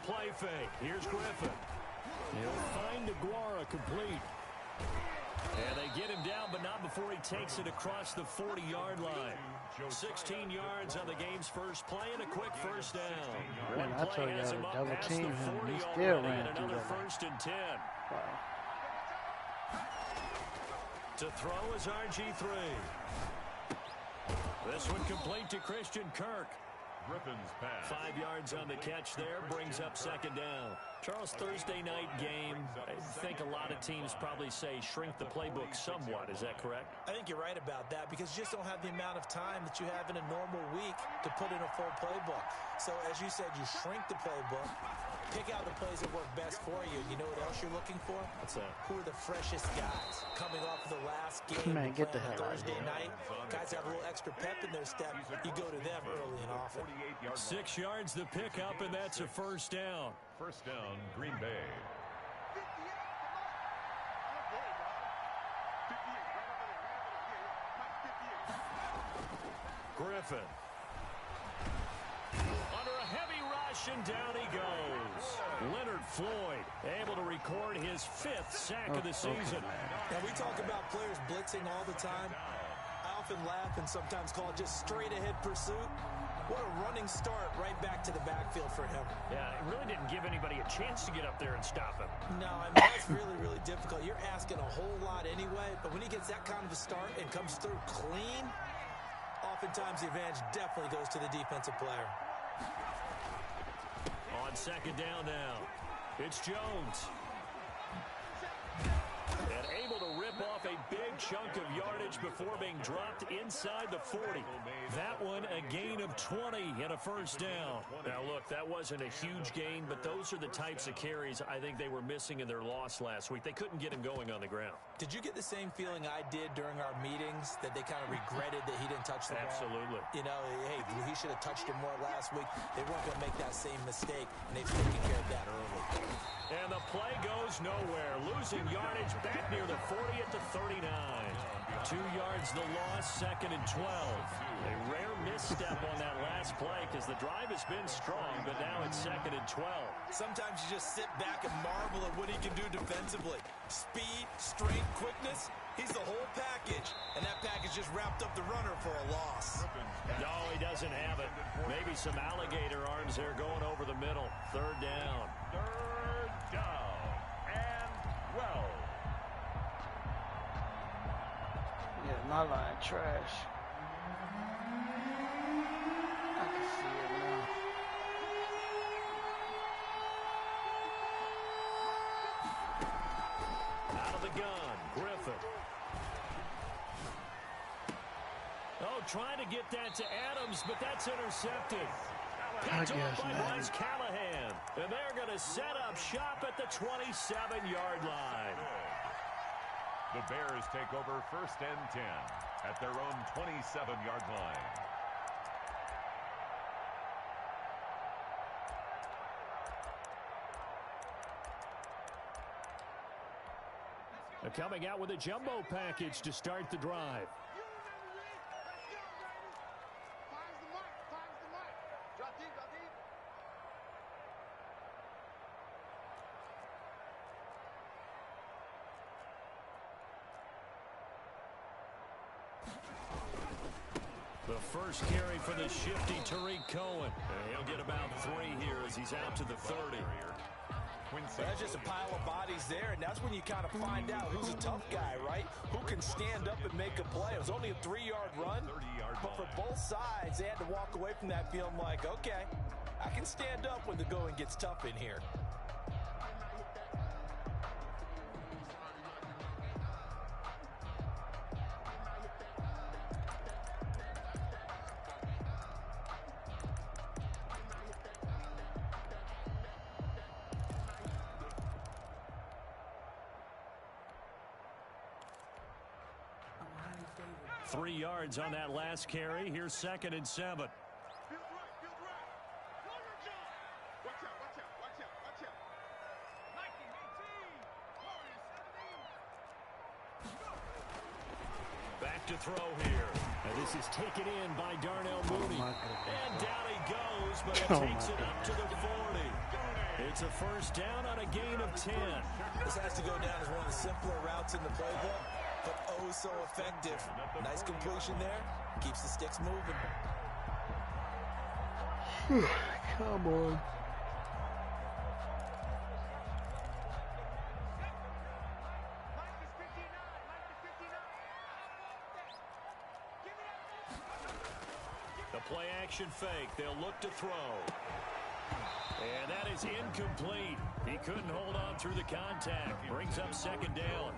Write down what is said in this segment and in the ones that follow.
play fake. Here's Griffin. He'll find Aguara complete. And they get him down, but not before he takes it across the 40-yard line. 16 yards on the game's first play and a quick first down. Man, One I play told you has to him up double past team the him. 40 He still already, ran and through another that. first and 10. Wow. To throw is RG3. This one complete to Christian Kirk. Griffin's pass. 5 yards on the catch there, brings up second down. Charles, Thursday night game, I think a lot of teams probably say shrink the playbook somewhat. Is that correct? I think you're right about that because you just don't have the amount of time that you have in a normal week to put in a full playbook. So, as you said, you shrink the playbook, pick out the plays that work best for you. You know what else you're looking for? What's that? Who are the freshest guys coming off of the last game? Man, get the hell out of Thursday here. night. Guys have a little extra pep in their step. You go to them early and often. 6 yards the pickup, and that's a first down. First down, Green Bay. Griffin. Under a heavy rush, and down he goes. Leonard Floyd able to record his 5th sack of the season. Now, we talk about players blitzing all the time. I often laugh and sometimes call it just straight-ahead pursuit. What a running start right back to the backfield for him. Yeah, it really didn't give anybody a chance to get up there and stop him. No, I mean, that's really, really difficult. You're asking a whole lot anyway, but when he gets that kind of a start and comes through clean, oftentimes the advantage definitely goes to the defensive player. On second down now, it's Jones. And able to rip off a big chunk of yardage before being dropped inside the 40. That one a gain of 20 and a first down. Now, look, that wasn't a huge gain, but those are the types of carries I think they were missing in their loss last week. They couldn't get him going on the ground. Did you get the same feeling I did during our meetings, that they kind of regretted that he didn't touch the ball? Absolutely. You know, hey, he should have touched it more last week. They weren't going to make that same mistake, and they've taken care of that early. And the play goes nowhere. Losing yardage back near the 40 at the 39. 2 yards the loss, second and 12. A rare misstep on that last play because the drive has been strong, but now it's second and 12. Sometimes you just sit back and marvel at what he can do defensively. Speed, strength, quickness, he's the whole package. And that package just wrapped up the runner for a loss. No, he doesn't have it. Maybe some alligator arms there going over the middle. Third down. Third down. And 12. Yeah, my line trash. I can see it now. Out of the gun, Griffin. Oh, trying to get that to Adams, but that's intercepted. Picked up by Bryce Callahan. And they're going to set up shop at the 27-yard line. The Bears take over first and 10 at their own 27-yard line. Coming out with a jumbo package to start the drive. The first carry for the shifty Tariq Cohen. He'll get about 3 here as he's out to the 30. That's just a pile of bodies there, and that's when you kind of find out who's a tough guy, right? Who can stand up and make a play. It was only a 3-yard run, but for both sides, they had to walk away from that feeling like, okay, I can stand up when the going gets tough in here. Three yards on that last carry. Here's second and 7. Back to throw here. And this is taken in by Darnell Mooney. And down he goes, but it takes it up to the 40. It's a first down on a gain of 10. This has to go down as one of the simpler routes in the playbook, but oh so effective. Nice completion there. Keeps the sticks moving. Come on. The play action fake. They'll look to throw. And that is incomplete. He couldn't hold on through the contact. Brings up second down.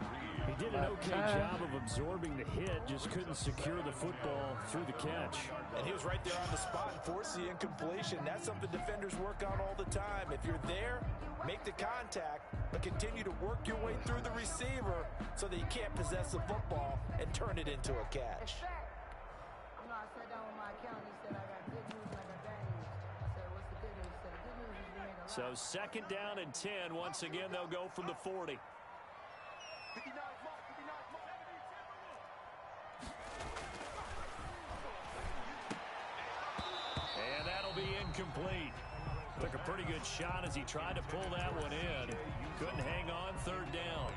He did an okay job of absorbing the hit, just couldn't secure the football through the catch. And he was right there on the spot and forced the incompletion. That's something defenders work on all the time. If you're there, make the contact, but continue to work your way through the receiver so that you can't possess the football and turn it into a catch. You know, I sat down with my accountant. He said, I got good news and I got bad news. I said, what's the good news? He said, the good news is we made a lot. So second down and 10. Once again, they'll go from the 40. And that'll be incomplete. Took a pretty good shot as he tried to pull that one in. Couldn't hang on third down.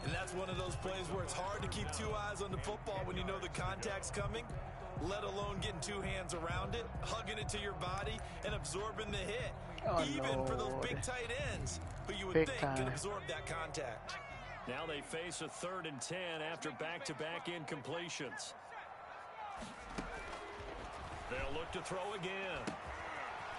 And that's one of those plays where it's hard to keep two eyes on the football when you know the contact's coming, let alone getting two hands around it, hugging it to your body, and absorbing the hit. Even for those big tight ends who you would think can absorb that contact. Now they face a 3rd and 10 after back-to-back incompletions. They'll look to throw again.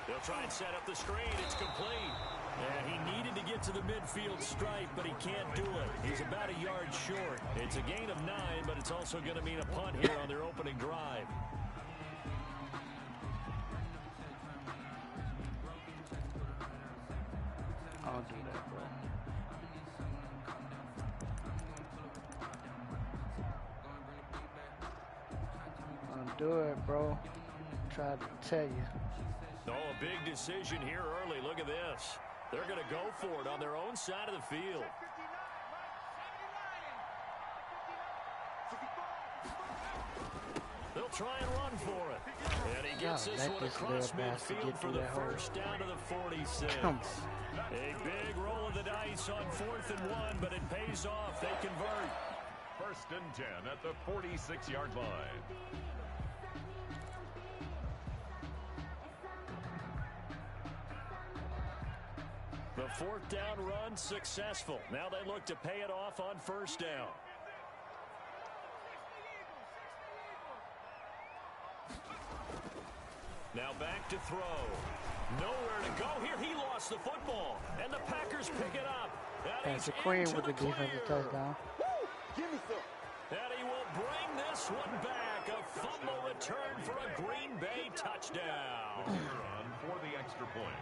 They'll try and set up the screen. It's complete. And he needed to get to the midfield stripe, but he can't do it. He's about a yard short. It's a gain of 9, but it's also going to mean a punt here on their opening drive. I'll do that, bro. I'll do it, bro. Tried to tell you. Oh, a big decision here early. Look at this. They're going to go for it on their own side of the field. They'll try and run for it. And he gets this one across midfield for the first down to the 46. A big roll of the dice on 4th and 1, but it pays off. They convert. 1st and 10 at the 46-yard line. The 4th down run successful. Now they look to pay it off on 1st down. Now back to throw. Nowhere to go here. He lost the football. And the Packers pick it up. That's a queen with the defensive touchdown. And he will bring this one back. A fumble return for a Green Bay touchdown. Run for the extra point.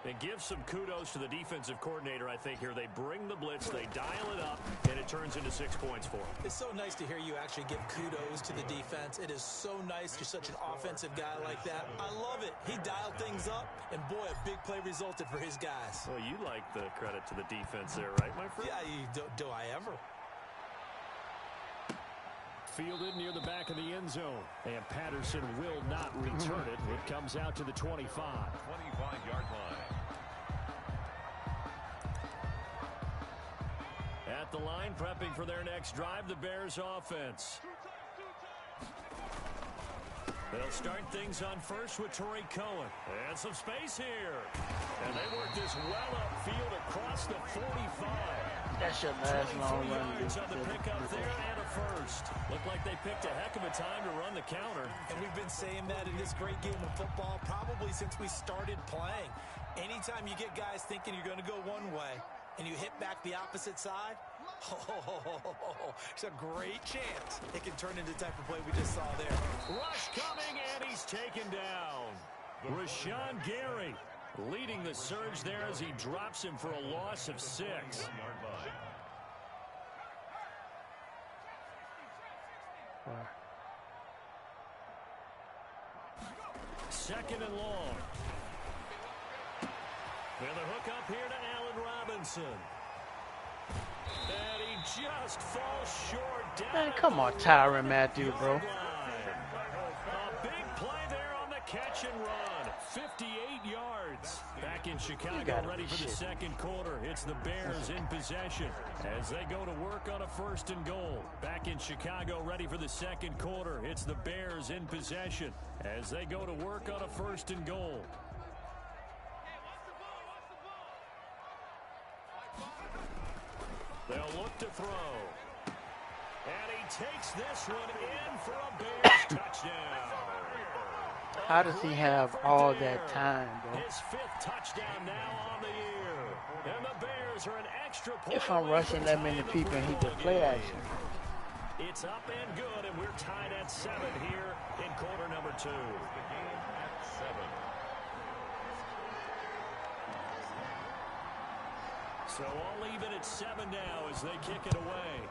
It gives some kudos to the defensive coordinator, I think, here. They bring the blitz, they dial it up, and it turns into 6 points for them. It's so nice to hear you actually give kudos to the defense. It is so nice. You're such an offensive guy like that. I love it. He dialed things up, and boy, a big play resulted for his guys. Well, you like the credit to the defense there, right, my friend? Yeah, do I ever? Fielded near the back of the end zone, and Patterson will not return it. It comes out to the 25. 25-yard line. At the line, prepping for their next drive, the Bears offense. They'll start things on first with Torrey Cohen. And some space here. And they work this well upfield across the 45. That should last long run. Yards on the pickup there and a first. Looked like they picked a heck of a time to run the counter. And we've been saying that in this great game of football probably since we started playing. Anytime you get guys thinking you're going to go one way and you hit back the opposite side, it's a great chance it can turn into the type of play we just saw there. Rush coming, and he's taken down. Rashawn Gary leading the surge there as he drops him for a loss of 6. 1-yard line. Second and long. And the hook up here to Allen Robinson. And he just falls short. Down Man, come on, Tyrann Mathieu, bro. a big play there on the catch and run. 58 yards. Back in Chicago, ready for the second quarter. It's the Bears in possession as they go to work on a 1st and goal. Back in Chicago, ready for the second quarter. It's the Bears in possession as they go to work on a 1st and goal. They'll look to throw. And he takes this one in for a Bears touchdown. How does he have all that time, bro? His 5th touchdown now on the year. And the Bears are an extra point. If I'm rushing that many people and he just play action. It's up and good, and we're tied at 7 here in quarter number 2. The game at 7. So all even at 7 now as they kick it away.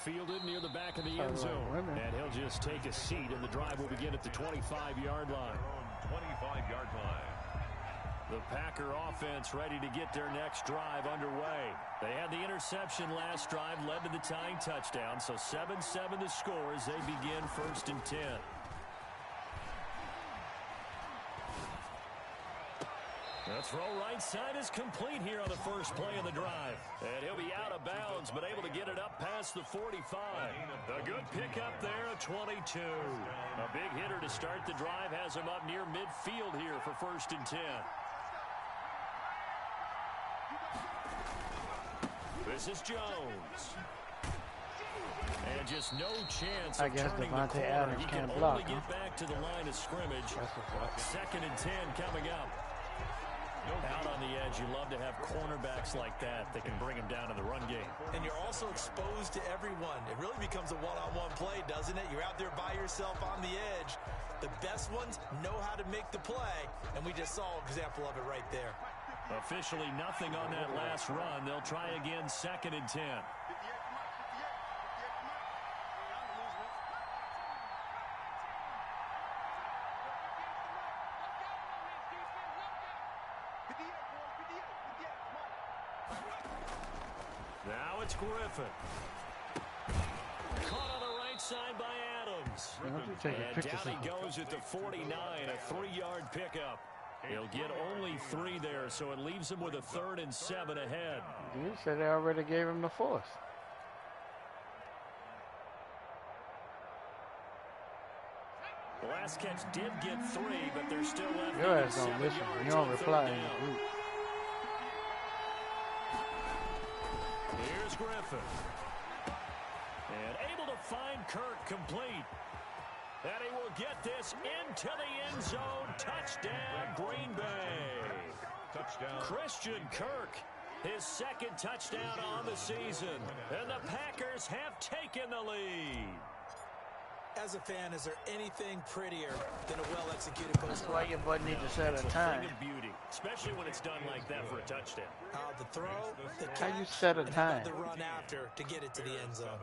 Fielded near the back of the end zone. And he'll just take a seat, and the drive will begin at the 25-yard line. 25-yard line. The Packer offense ready to get their next drive underway. They had the interception last drive, led to the tying touchdown, so 7-7 the score as they begin 1st and 10. The throw right side is complete here on the first play of the drive. And he'll be out of bounds, but able to get it up past the 45. A good pickup there, a 22. A big hitter to start the drive has him up near midfield here for 1st and 10. This is Jones. And just no chance of turning the corner. He can only get back to the line of scrimmage. 2nd and 10 coming up. Out on the edge, you love to have cornerbacks like that that can bring him down in the run game. And you're also exposed to everyone. It really becomes a one-on-one play, doesn't it? You're out there by yourself on the edge. The best ones know how to make the play, and we just saw an example of it right there. Officially nothing on that last run. They'll try again 2nd and 10. Now it's Griffin. Caught on the right side by Adams. And down he goes at the 49, a 3-yard pickup. He'll get only 3 there, so it leaves him with a 3rd and 7 ahead. You said they already gave him the 4th. The last catch did get 3, but they're still left. Your ass don't listen. You don't reply in the group. Here's Griffin. And able to find Kirk complete. And he will get this into the end zone. Touchdown, Green Bay. Touchdown. Christian Kirk, his 2nd touchdown on the season. And the Packers have taken the lead. As a fan, is there anything prettier than a well-executed post? That's why your boy needs to set a time. Thing of beauty, especially when it's done like that for a touchdown. The throw, the catch, how you set a time? The run after to get it to the end zone.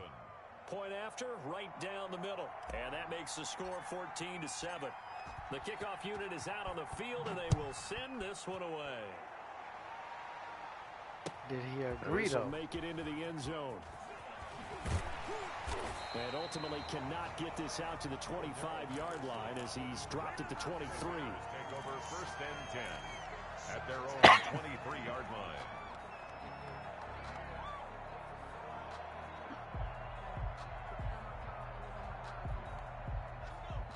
Point after, right down the middle. And that makes the score 14-7. The kickoff unit is out on the field, and they will send this one away. Did he agree, though? Make it into the end zone. And ultimately cannot get this out to the 25-yard line as he's dropped at the 23. Take over 1st and 10 at their own 23-yard line.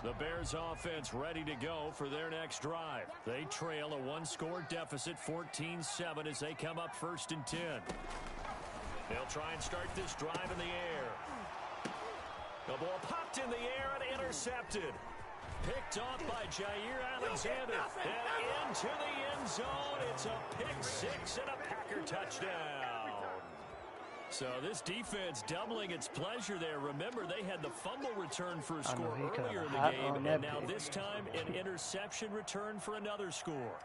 The Bears offense ready to go for their next drive. They trail a 1-score deficit, 14-7, as they come up 1st and 10. They'll try and start this drive in the air. The ball popped in the air and intercepted. Picked off by Jair Alexander. And into the end zone. It's a pick-6 and a Packer touchdown. So this defense doubling its pleasure there. Remember, they had the fumble return for a score earlier in the game. And now this time, an interception return for another score.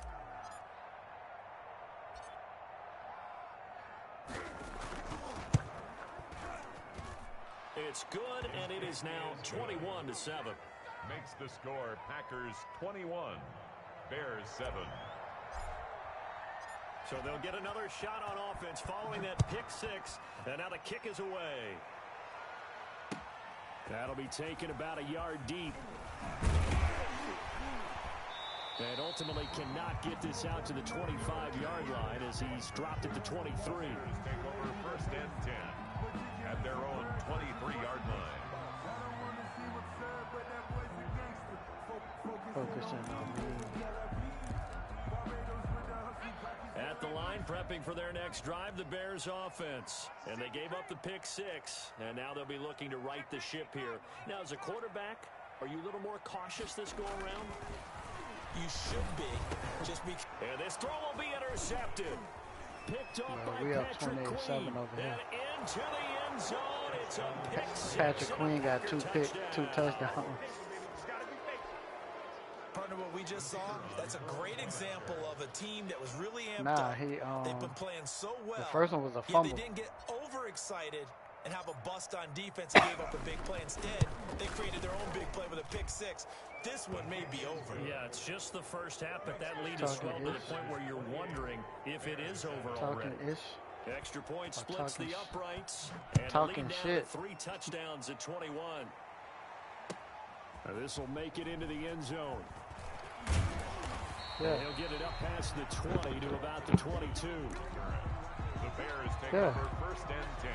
It's good, and it is now 21-7. Makes the score Packers 21, Bears 7. So they'll get another shot on offense following that pick-6, and now the kick is away. That'll be taken about a yard deep. And ultimately cannot get this out to the 25-yard line as he's dropped it to 23. Take over first and 10 at their own 23-yard line. Focusing on me. At the line, prepping for their next drive, the Bears offense. And they gave up the pick 6, and now they'll be looking to right the ship here. Now, as a quarterback, are you a little more cautious this go-around? You should be. Just be. And this throw will be intercepted. Picked off by we up Patrick 28-7 Queen. over here. And into the end zone. It's a pick 6. Patrick Queen got two touchdowns. Partner, what we just saw, that's a great example of a team that was really amped up. They've been playing so well. The first one was a fumble. They didn't get overexcited and have a bust on defense and gave up a big play. Instead, they created their own big play with a pick 6. This one may be over. Yeah, it's just the first half, but that lead is swelled to the point where you're wondering if it is over already. Talkin Ish. Extra point splits the uprights. And talking shit. 3 touchdowns at 21. This will make it into the end zone. Yeah. He'll get it up past the 20 to about the 22. The Bears take over first and 10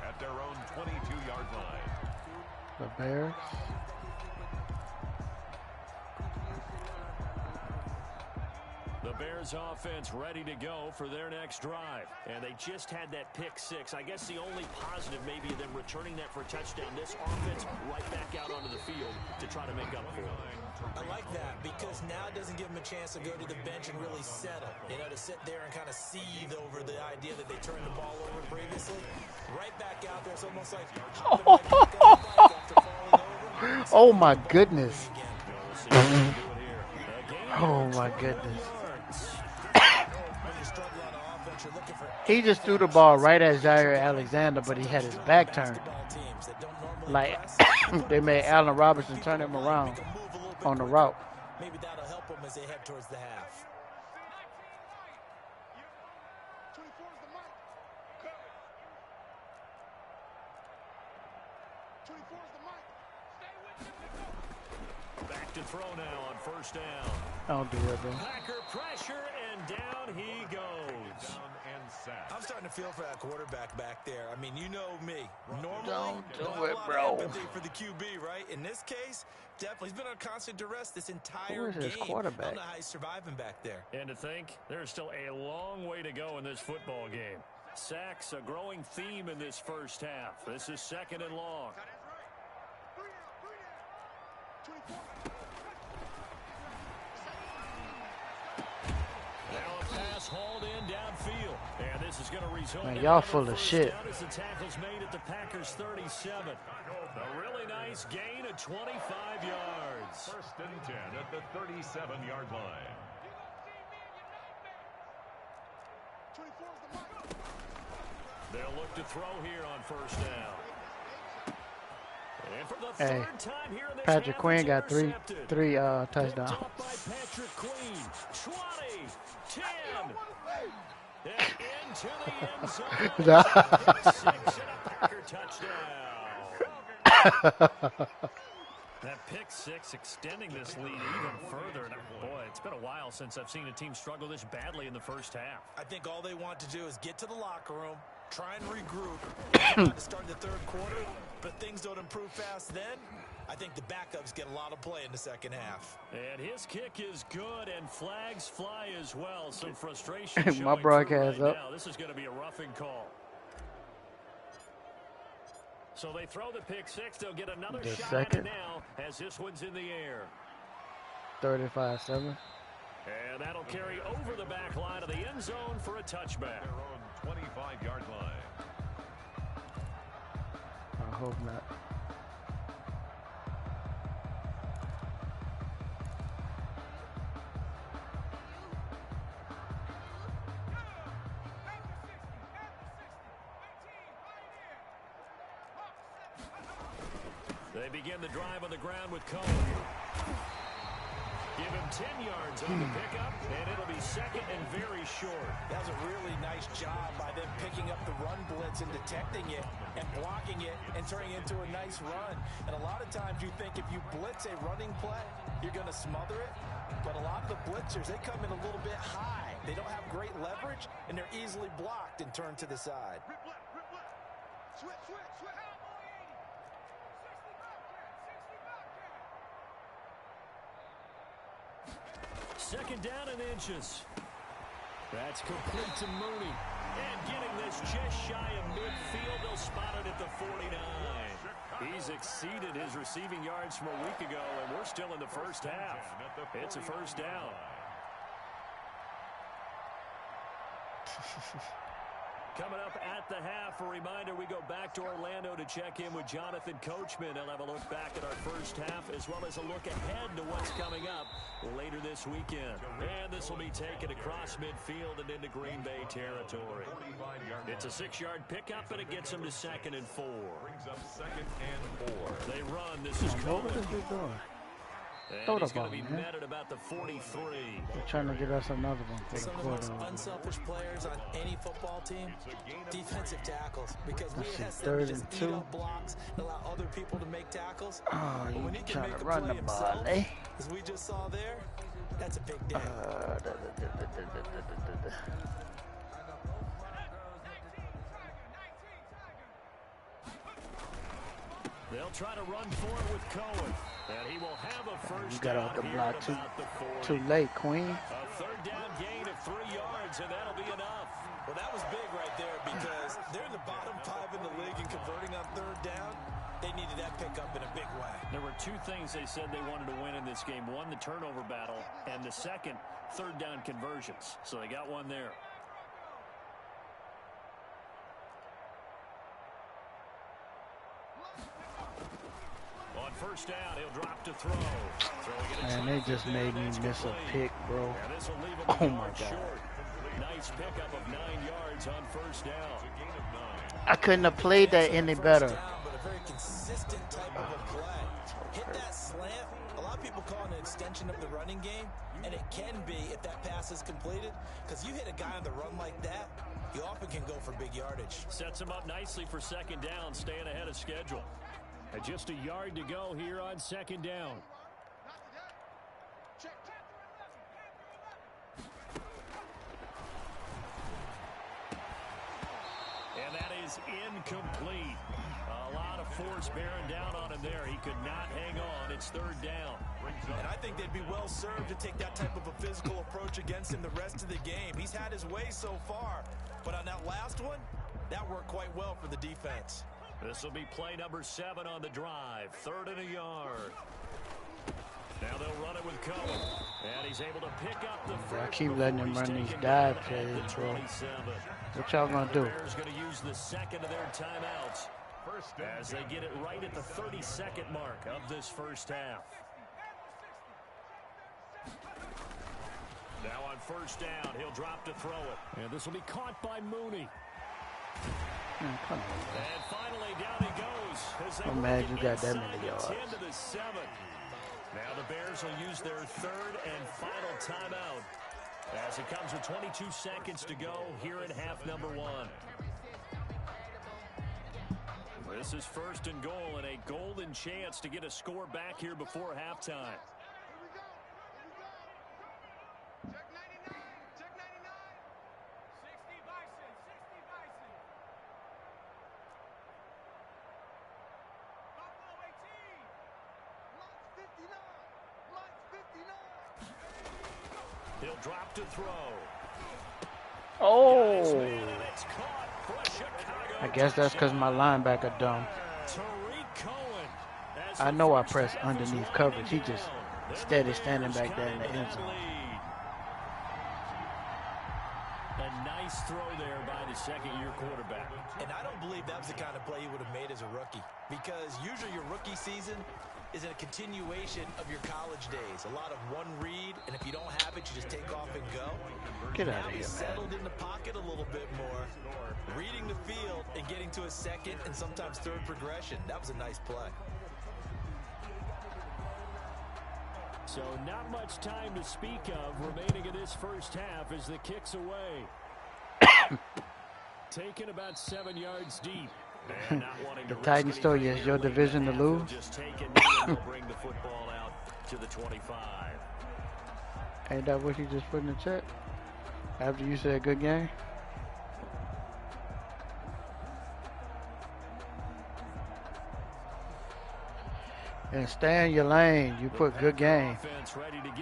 at their own 22-yard line. The Bears. The Bears offense ready to go for their next drive. And they just had that pick 6. I guess the only positive maybe of them returning that for a touchdown. This offense right back out onto the field to try to make up for it. I like that because now it doesn't give them a chance to go to the bench and really settle. You know, to sit there and kind of seethe over the idea that they turned the ball over previously. Right back out there, it's almost like oh my goodness. Oh my goodness. He just threw the ball right at Jair Alexander, but he had his back turned. Like they made Allen Robinson turn him around on the route. Maybe that'll help them as they head towards the half. Back to throw now on first down. Don't do it, bro. Packer pressure, and down he goes. I'm starting to feel for that quarterback back there. I mean, you know me. Normally, don't do it, a lot bro. of empathy for the QB, right? In this case, definitely, he's been on constant duress this entire game. Quarterback? I don't know how he's surviving back there. And to think, there's still a long way to go in this football game. Sacks, a growing theme in this first half. This is 2nd and long. Now a pass hauled in downfield. And this is going to result in y'all full of shit. As the tackle's made at the Packers 37. A really nice gain of 25 yards. First and 10 at the 37-yard line. They'll look to throw here on first down. And for the Hey, third time here in this Patrick half, Queen it's got three touchdowns. Picked off by Patrick Queen. 20, 10, and into the end zone. Pick 6 and a Packer touchdown. That pick 6 extending this lead even further. And boy, it's been a while since I've seen a team struggle this badly in the first half. I think all they want to do is get to the locker room, try and regroup to start the third quarter, but things don't improve fast then. I think the backups get a lot of play in the second half. And his kick is good, and flags fly as well. Some frustration My broadcast right up. now. This is going to be a roughing call. So they throw the pick 6. They'll get another shot at it now as this one's in the air. 35-7. And that'll carry over the back line of the end zone for a touchback. Their own 25-yard line. I hope not. They begin the drive on the ground with Cohen. Give him 10 yards on the pickup, and it'll be second and very short. That was a really nice job by them picking up the run blitz and detecting it and blocking it and turning it into a nice run. And a lot of times you think if you blitz a running play, you're going to smother it. But a lot of the blitzers, they come in a little bit high. They don't have great leverage, and they're easily blocked and turned to the side. Second down and inches. That's complete to Mooney. And getting this just shy of midfield, they'll spot it at the 49. He's exceeded his receiving yards from a week ago, and we're still in the first half. It's a first down. Coming up at the half, a reminder, we go back to Orlando to check in with Jonathan Coachman. He'll have a look back at our first half as well as a look ahead to what's coming up later this weekend. And this will be taken across midfield and into Green Bay territory. It's a 6-yard pickup, and it gets them to 2nd and 4. Brings up 2nd and 4. They run. This is Cohen. What is he doing? And he's going to be met at about the 43. They're trying to get us another one. Some of the most unselfish players on any football team, defensive tackles. Because we ask them to just eat up blocks and allow other people to make tackles. Oh, but when he can trying make to a run play the ball, himself, eh? as we just saw there, that's a big day. They'll try to run for it with Cohen. And he will have a first You got down off the here block at too, about the 40. too late, Queen. A third down gain of 3 yards, and that'll be enough. Well, that was big right there because they're in the bottom 5 in the league and converting on third down. They needed that pickup in a big way. There were 2 things they said they wanted to win in this game. One, the turnover battle, and the second, third down conversions. So they got one there. On first down, he'll drop to throw. Man, they just made me miss a pick, bro. Oh my God. Nice pickup of 9 yards on first down. I couldn't have played that any better. But a very consistent type of a play. Hit that slant. A lot of people call it an extension of the running game, and it can be if that pass is completed. Because you hit a guy on the run like that, you often can go for big yardage. Sets him up nicely for second down, staying ahead of schedule. And just a yard to go here on second down. And that is incomplete. A lot of force bearing down on him there. He could not hang on. It's third down. And I think they'd be well served to take that type of a physical approach against him the rest of the game. He's had his way so far. But on that last one, that worked quite well for the defense. This will be play number 7 on the drive. 3rd and a yard. Now they'll run it with Cohen. And he's able to pick up the first. I keep letting him run these dive plays, bro. What y'all gonna do? The Bears going to use the second of their timeouts as they get it right at the 32nd mark of this first half. Now on first down, he'll drop to throw it. And this will be caught by Mooney. Man, come on. And finally, down he goes. As they I'm mad work you it got that inside many the yards. 10 to the 7. Now the Bears will use their 3rd and final timeout as it comes with 22 seconds to go here in half number 1. This is 1st and goal and a golden chance to get a score back here before halftime. He'll drop to throw. Oh! I guess that's because my linebacker dumb. I know I press underneath coverage. He just steady standing back there in the end zone. A nice throw there by the second-year quarterback. And I don't believe that was the kind of play he would have made as a rookie. Because usually your rookie season is a continuation of your college days. A lot of one read, and if you don't have it, you just take off and go. Get out of Now here, he's man. settled in the pocket a little bit more, reading the field and getting to a second and sometimes third progression. That was a nice play. So not much time to speak of remaining in this first half as the kick's away. Taken about 7 yards deep. And not wanting The to Titans told you it's your division to lose. Just take it and they'll bring the football out to the 25. Ain't that what you just put in the chat? After you said good game? And stay in your lane. You put good game.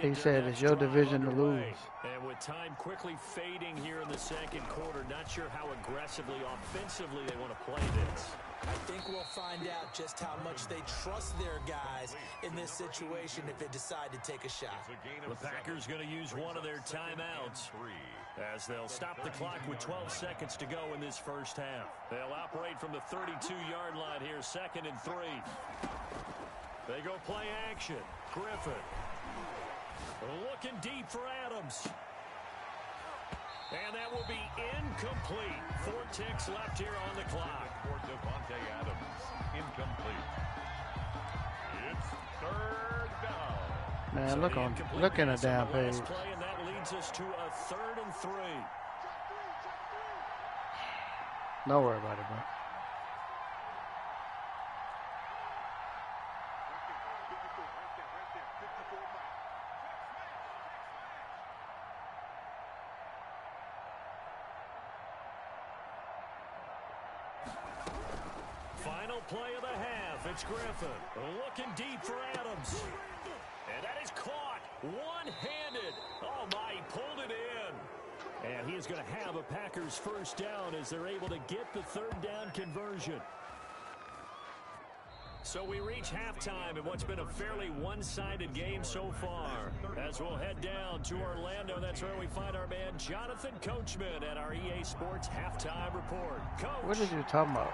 He said it's your division to lose. And with time quickly fading here in the second quarter, not sure how aggressively, offensively they want to play this. I think we'll find out just how much they trust their guys in this situation if they decide to take a shot. The Packers going to use one of their timeouts as they'll stop the clock with 12 seconds to go in this first half. They'll operate from the 32-yard line here, 2nd and 3. They go play action. Griffin looking deep for Adams. And that will be incomplete. 4 ticks left here on the clock. For Devontae Adams, incomplete. It's 3rd down. Man, look in the damn page. Play, and that leads us to a 3rd and 3. Don't worry about it, bro. Final play of the half. It's Griffin looking deep for Adams. And that is caught one-handed. Oh, my, he pulled it in. And he is going to have a Packers first down as they're able to get the 3rd down conversion. So we reach halftime in what's been a fairly one-sided game so far. As we'll head down to Orlando, that's where we find our man Jonathan Coachman at our EA Sports Halftime Report. Coach. What are you talking about?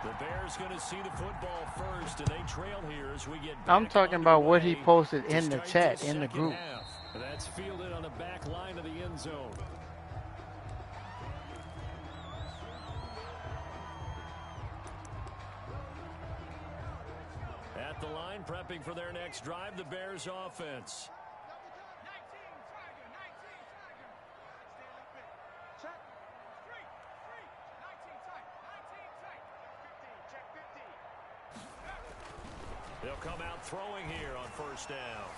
The Bears going to see the football first, and they trail here as we get back. I'm talking about what he posted in the chat, in the group. Half. That's fielded on the back line of the end zone. At the line, prepping for their next drive, the Bears offense. They'll come out throwing here on 1st down.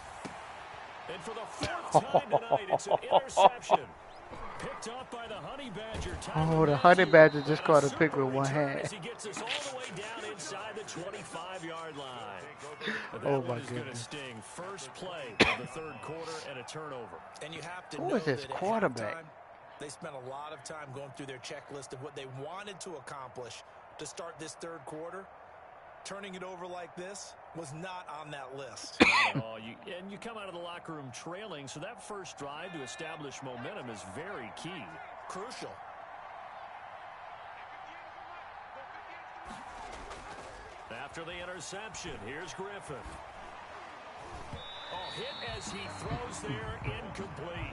And for the 4th time tonight, it's an interception. Picked off by the Honey Badger. Oh, the Honey Badger just caught a pick with one hand. As he gets us all the way down inside the 25-yard line. Oh, my goodness. Sting. First play of the 3rd quarter and a turnover. And you have to Who know is this that at quarterback? halftime, they spent a lot of time going through their checklist of what they wanted to accomplish to start this 3rd quarter. Turning it over like this was not on that list. Not at all. You come out of the locker room trailing, so that first drive to establish momentum is very key. Crucial. After the interception, here's Griffin. Oh, hit as he throws there, incomplete.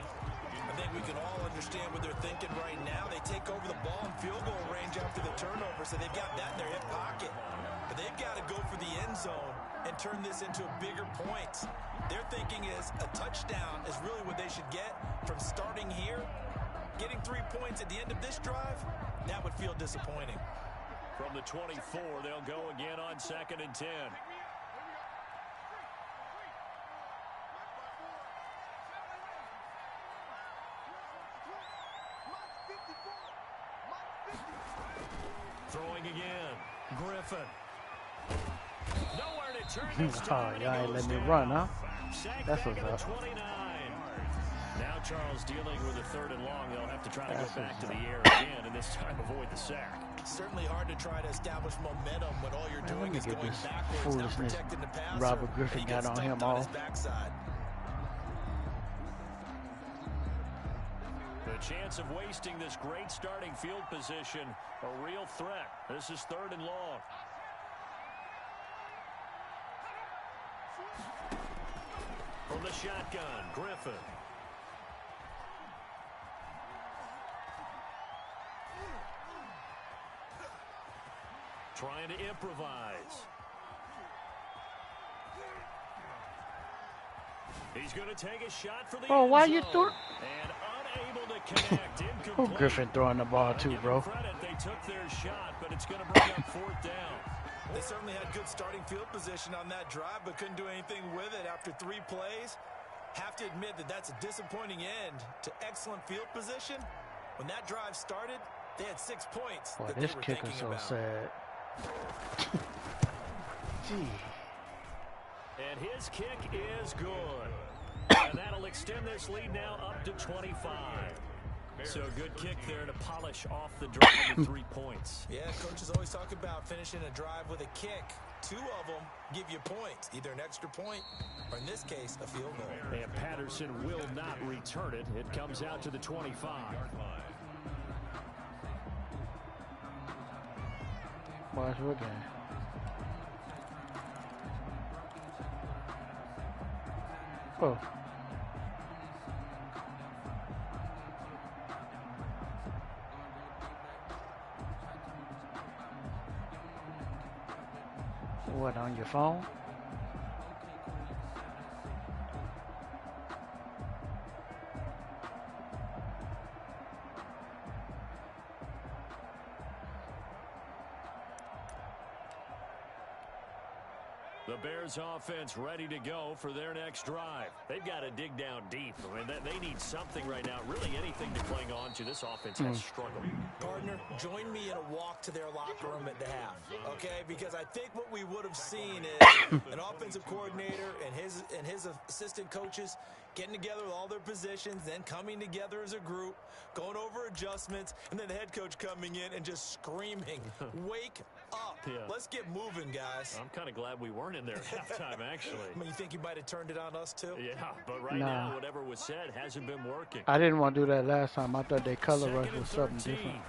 I think we can all understand what they're thinking right now. They take over the ball in field goal range after the turnover, so they've got that in their hip pocket. But they've got to go for the end zone and turn this into bigger points. Their thinking is a touchdown is really what they should get from starting here. Getting 3 points at the end of this drive, that would feel disappointing. From the 24, they'll go again on 2nd and 10. Throwing again. Griffin. Nowhere to turn this time. Oh, y'all ain't letting me run, huh? That's what's up. 29. Now Charles dealing with a 3rd and long. They'll have to try to go back to the air again and this time avoid the sack. Certainly hard to try to establish momentum when all you're doing is going backwards, not protecting the passer. Robert Griffin got on him off. The chance of wasting this great starting field position, a real threat. This is 3rd and long. From the shotgun, Griffin. Trying to improvise. He's going to take a shot for the Bro, why end you zone. threw? And unable to connect. Who Griffin throwing the ball to, bro? Credit, they took their shot, but it's going to bring up 4th down. They certainly had good starting field position on that drive, but couldn't do anything with it after 3 plays. Have to admit that that's a disappointing end to excellent field position. When that drive started, they had 6 points. Boy, that this they were kicker's thinking so about. sad. Gee. And his kick is good. And that'll extend this lead now up to 25. So good kick there to polish off the drive with 3 points. Yeah, coaches always talk about finishing a drive with a kick. 2 of them give you points, either an extra point or, in this case, a field goal. And Patterson will not return it. It comes out to the 25. Watch what game? Oh. What, on your phone? The Bears offense ready to go for their next drive. They've got to dig down deep. I mean, they need something right now, really anything to cling on to. This offense has struggled. Partner, join me in a walk to their locker room at the half, okay? Because I think what we would have seen is an offensive coordinator and his assistant coaches getting together with all their positions, then coming together as a group, going over adjustments, and then the head coach coming in and just screaming, wake up. Yeah. Let's get moving, guys. I'm kind of glad we weren't in there at halftime, actually. I mean, you think you might have turned it on us, too? Yeah, but right now, whatever was said hasn't been working. I didn't want to do that last time. I thought their color rush was something different.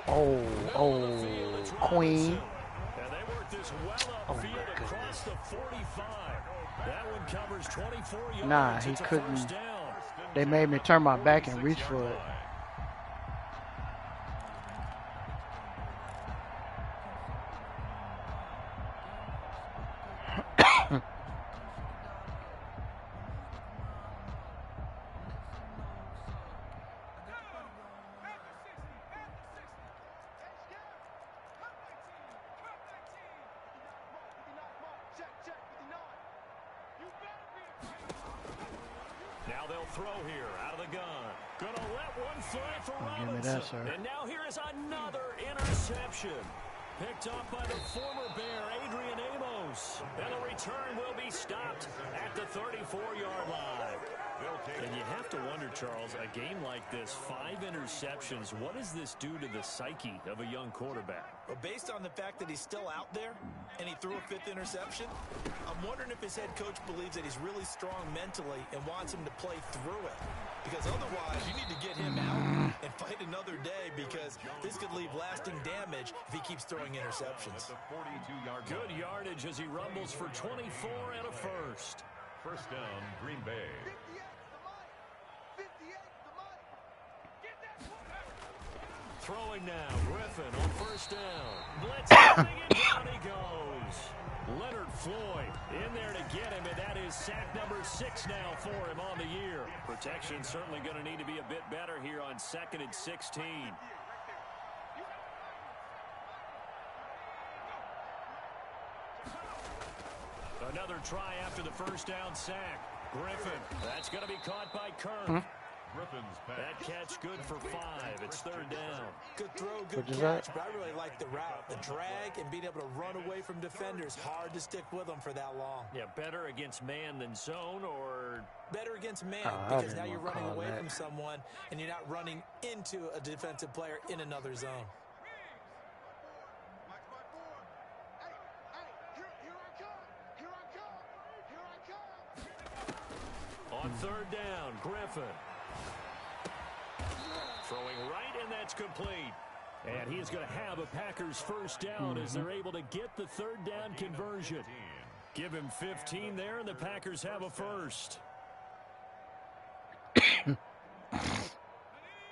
Oh, Queen. And they worked this well upfield across the 45. That one covers 24 yards. Nah, he It's a couldn't. first down. They made me turn my back and reach for it. Now they'll throw here out of the gun. Gonna let one fly for Give me Robinson. that, sir. And now here is another interception. Picked up by the former Bear, Adrian Amos. And the return will be stopped at the 34-yard line. And you have to wonder, Charles, a game like this, 5 interceptions, what does this do to the psyche of a young quarterback? Well, based on the fact that he's still out there and he threw a 5th interception, I'm wondering if his head coach believes that he's really strong mentally and wants him to play through it. Because otherwise, you need to get him out and fight another day, because this could leave lasting damage if he keeps throwing interceptions. Good yardage as he rumbles for 24 and a first. First down, Green Bay. Throwing now, Griffin on first down. Blitz coming and down he goes. Leonard Floyd in there to get him, and that is sack number 6 now for him on the year. Protection certainly going to need to be a bit better here on 2nd and 16. Another try after the first down sack. Griffin, that's going to be caught by Kirk. Griffin's pass. That catch good for 5. It's 3rd down. Good throw, good Which is catch, that? but I really like the route. The drag and being able to run away from defenders. Hard to stick with them for that long. Yeah, better against man than zone, or Better against man, I because didn't now you're wanna running call away that. from someone and you're not running into a defensive player in another zone. on 3rd down, Griffin. Throwing right, and that's complete. And he's going to have a Packers first down as they're able to get the 3rd down conversion. Give him 15 there, and the Packers have a first.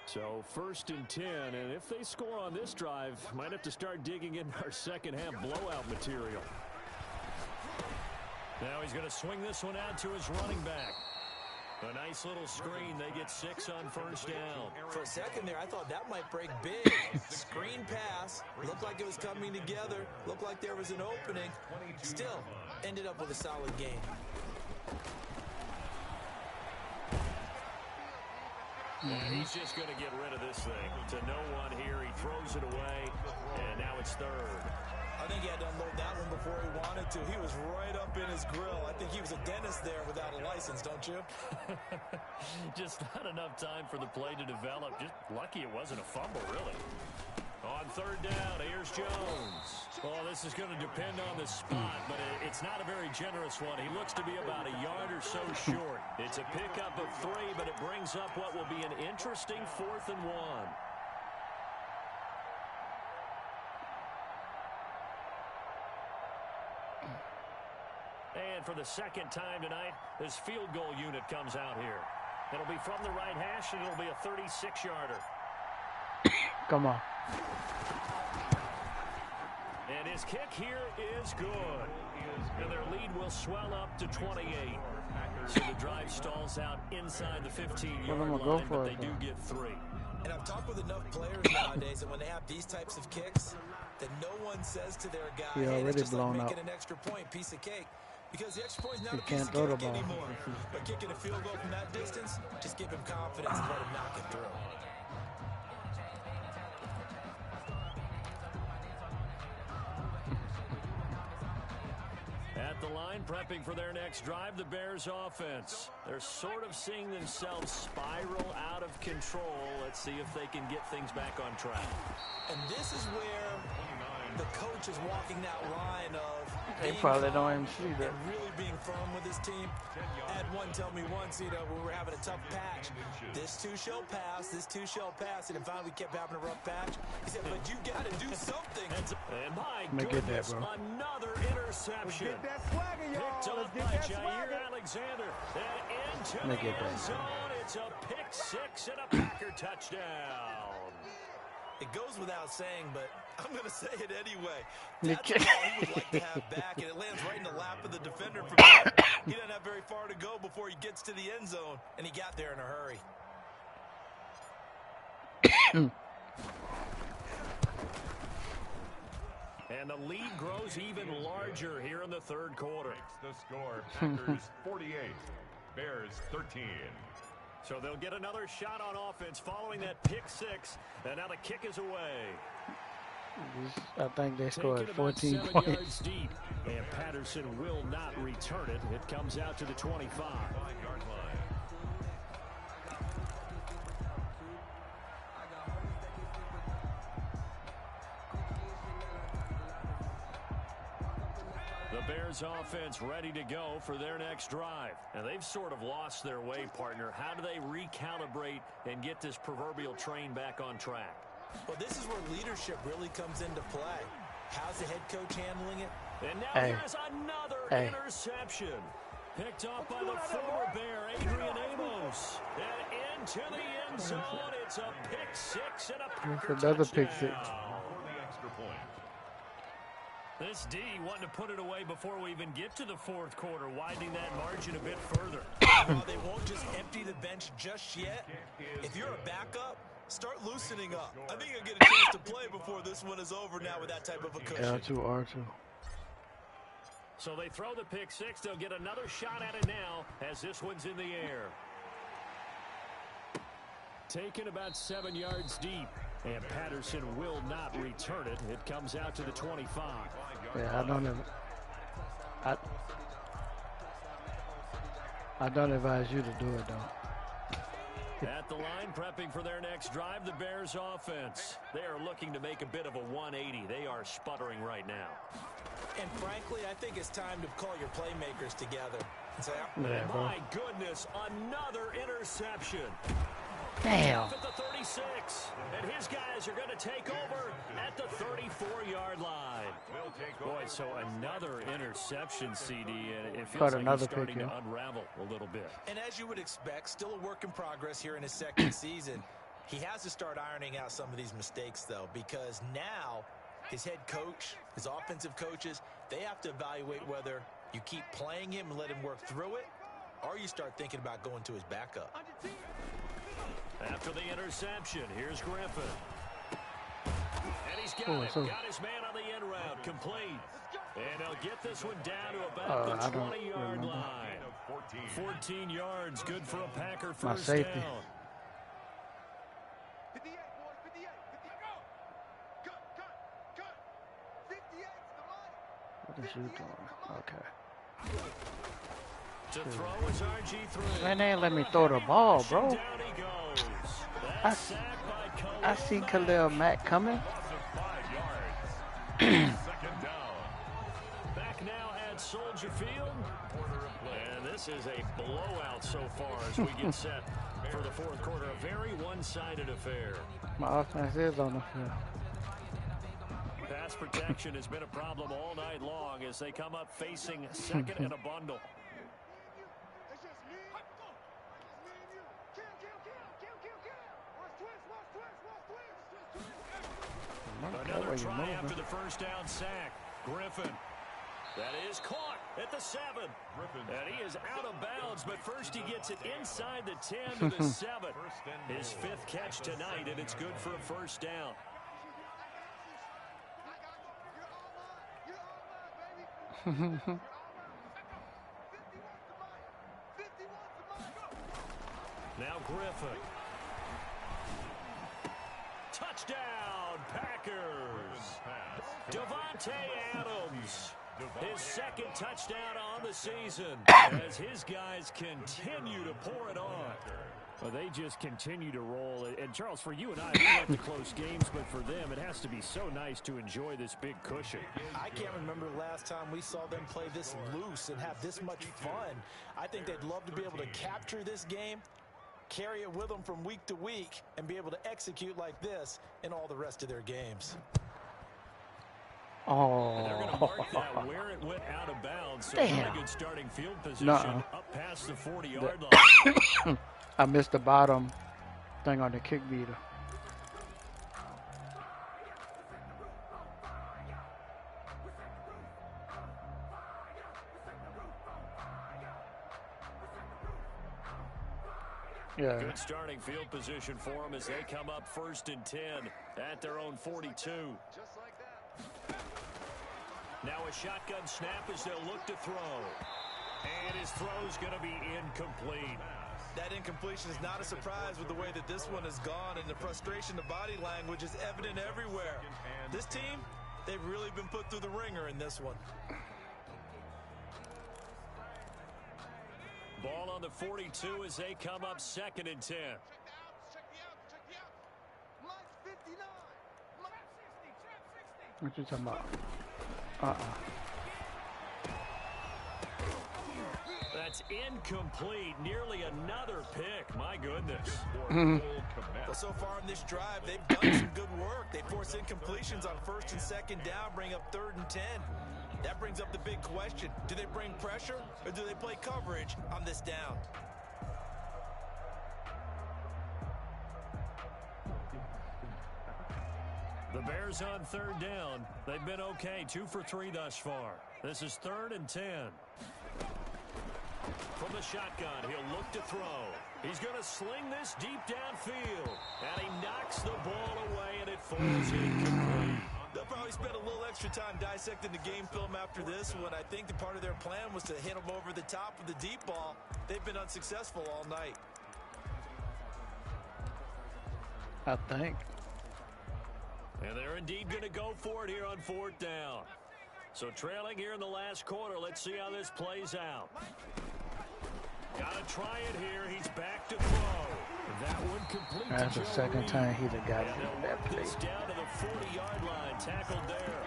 So 1st and 10, and if they score on this drive, might have to start digging in our second half blowout material. Now he's He's going to swing this one out to his running back. A nice little screen. They get 6 on first down. For a second there, I thought that might break big. Screen pass. Looked like it was coming together. Looked like there was an opening. Still, ended up with a solid game. And he's just going to get rid of this thing. To no one here. He throws it away, and now it's third. I think he had to unload that one before he wanted to. He was right up in his grill. I think he was a dentist there without a license, don't you? Just not enough time for the play to develop. Just lucky it wasn't a fumble, really. On third down, here's Jones. Oh, this is going to depend on the spot, but it's not a very generous one. He looks to be about a yard or so short. It's a pickup of 3, but it brings up what will be an interesting 4th and 1. And for the second time tonight, this field goal unit comes out here. It'll be from the right hash, and it'll be a 36-yarder. Come on. And his kick here is good. And their lead will swell up to 28. So the drive stalls out inside the 15-yard line, but they do get 3. And I've talked with enough players nowadays, and when they have these types of kicks, that no one says to their guy, hey, it's just like making an extra point, piece of cake. Because the extra point is not a piece of cake anymore. But kicking a field goal from that distance, just give him confidence and let him knock it through. At the line, prepping for their next drive, the Bears offense. They're sort of seeing themselves spiral out of control. Let's see if they can get things back on track. And this is where the coach is walking that line of they probably don't even see that. And really being firm with his team. I had one tell me once, when we were having a tough patch, this too shall pass, this too shall pass, and finally we kept having a rough patch. He said, but you got to do something. And my goodness, another interception. Get that swagger, y'all. Picked up by Jair Alexander. And into the end zone. It's a pick 6 and a Packer touchdown. It goes without saying, but I'm going to say it anyway. That's all he would like to have back, and it lands right in the lap of the defender. From there. He doesn't have very far to go before he gets to the end zone, and he got there in a hurry. And the lead grows even larger here in the third quarter. The score, Packers 48, Bears 13. So they'll get another shot on offense following that pick 6, and now the kick is away. I think they scored 14 7 points. Yards deep, and Patterson will not return it. It comes out to the 25. 5-yard line. The Bears offense ready to go for their next drive. And they've sort of lost their way, partner. How do they recalibrate and get this proverbial train back on track? Well, this is where leadership really comes into play. How's the head coach handling it? And now here's another interception. Picked off by the former Bear, Adrian Amos. And into the end zone. It's a pick 6 and a Packer another touchdown. pick 6. For the extra point. This D wanting to put it away before we even get to the fourth quarter, widening that margin a bit further. While they won't just empty the bench just yet, if you're a backup, start loosening up. I think you'll get a chance to play before this one is over now with that type of a cushion. L2, R2. So they throw the pick 6. They'll get another shot at it now as this one's in the air. Taken about 7 yards deep. And Patterson will not return it. It comes out to the 25. Yeah, I don't advise you to do it, though. At the line, prepping for their next drive, the Bears offense. They are looking to make a bit of a 180. They are sputtering right now. And frankly, I think it's time to call your playmakers together. And say, my goodness, another interception. Damn. At the 36, and his guys are going to take over at the 34-yard line. Boy, so another interception, CD, and it feels like he's starting to unravel a little bit. And as you would expect, still a work in progress here in his second season. He has to start ironing out some of these mistakes, though, because now his head coach, his offensive coaches, They have to evaluate whether you keep playing him and let him work through it, or you start thinking about going to his backup. After the interception, here's Griffin. And he's got it. Got his man on the end route. Complete. And they'll get this one down to about the 20-yard line. 14 yards, good for a Packer first down. What is you doing? Okay. To throw is RG3. Man, they ain't let me throw the ball, bro. I see Khalil Mack coming. Back now at Soldier Field. And this is a blowout so far as we get set for the fourth quarter. A very one-sided affair. My offense is on the field. Pass protection has been a problem all night long as they come up facing second and a bundle. Another try after the first down sack. Griffin. That is caught at the 7. And he is out of bounds, but first he gets it inside the 10 to the 7. His 5th catch tonight, and it's good for a first down. Now Griffin. Touchdown, Packers. Devontae Adams. His 2nd touchdown on the season as his guys continue to pour it on. Well, they just continue to roll. And, Charles, for you and I, we like the close games, but for them, it has to be so nice to enjoy this big cushion. I can't remember the last time we saw them play this loose and have this much fun. I think they'd love to be able to capture this game, carry it with them from week to week, and be able to execute like this in all the rest of their games. Oh. And they're going to mark that where it went out of bounds. So pretty good starting field position up past the 40-yard line. I missed the bottom thing on the kick beater. Yeah. Good starting field position for them as they come up 1st and 10 at their own 42. Now a shotgun snap as they'll look to throw. And his throw's going to be incomplete. That incompletion is not a surprise with the way that this one has gone, and the frustration, the body language is evident everywhere. This team, they've really been put through the ringer in this one. Ball on the 42 as they come up 2nd and 10. What you talking about? That's incomplete. Nearly another pick. My goodness. Well, so far in this drive, they've done some good work. They force incompletions on 1st and 2nd down, bring up 3rd and 10. That brings up the big question. Do they bring pressure or do they play coverage on this down? The Bears on 3rd down. They've been okay. 2 for 3 thus far. This is 3rd and 10. From the shotgun, he'll look to throw. He's going to sling this deep downfield. And he knocks the ball away, and it falls incomplete. They'll probably spend a little extra time dissecting the game film after this one. I think the part of their plan was to hit them over the top of the deep ball. They've been unsuccessful all night. I think. And they're indeed going to go for it here on 4th down. So trailing here in the last quarter. Let's see how this plays out. Got to try it here. He's back to throw. That one complete. That's the 2nd time he's got it. That play. Down to the 40-yard line. Tackled there.